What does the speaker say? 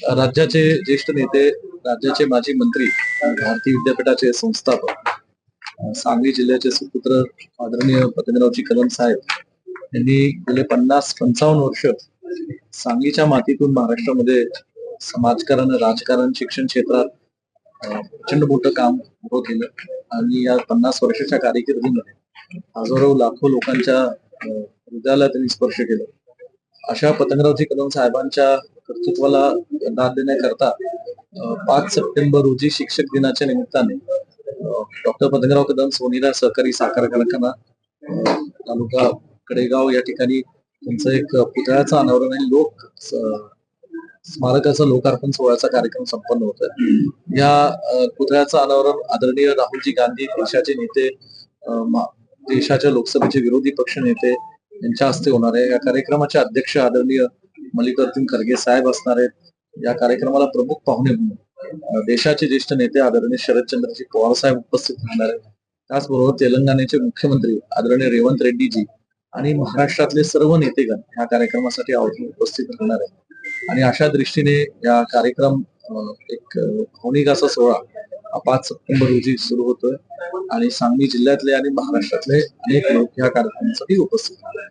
राज्याचे ज्येष्ठ नेते, राज्याचे माजी मंत्री, भारतीय विद्यापीठाचे संस्थापक, सांगली जिल्ह्याचे सुपुत्र आदरणीय पतंगरावजी कदम साहेब यांनी गेले 50-55 वर्ष सांगलीच्या मातीतून महाराष्ट्रामध्ये समाजकारण, राजकारण, शिक्षण क्षेत्रात प्रचंड मोठं काम उभं केलं आणि या 50 वर्षाच्या कारकिर्दीमध्ये हजारो लाखो लोकांच्या हृदयाला त्यांनी स्पर्श केला. अशा पतंगरावजी कदम साहेबांच्या कर्तृत्वाला दाद देण्याकरता 5 सप्टेंबर रोजी शिक्षक दिनाच्या निमित्ताने डॉक्टर पतंगराव कदम सोनीरा सहकारी साखर कारखाना तालुका कडेगाव या ठिकाणी त्यांचं एक पुतळ्याचं अनावरण आणि स्मारकाचा लोकार्पण सोहळ्याचा कार्यक्रम संपन्न होत आहे. या पुतळ्याचं अनावरण आदरणीय राहुलजी गांधी, देशाचे नेते, देशाच्या लोकसभेचे विरोधी पक्ष नेते यांच्या हस्ते होणार आहे. या कार्यक्रमाचे अध्यक्ष आदरणीय मल्लिकार्जुन खरगे साहेब असणार आहेत. या कार्यक्रमाला प्रमुख पाहुणे म्हणून देशाचे ज्येष्ठ नेते आदरणीय शरदचंद्रजी पवार साहेब उपस्थित राहणार आहेत. त्याचबरोबर तेलंगणाचे मुख्यमंत्री आदरणीय रेवंत रेड्डीजी आणि महाराष्ट्रातले सर्व नेतेगण या कार्यक्रमासाठी आवर्जून उपस्थित राहणार आहेत. आणि अशा दृष्टीने या कार्यक्रम एक भावनिक असा सोहळा 5 सप्टेंबर रोजी सुरू होतोय आणि सांगली जिल्ह्यातले आणि महाराष्ट्रातले अनेक लोक या कार्यक्रमासाठी उपस्थित आहेत.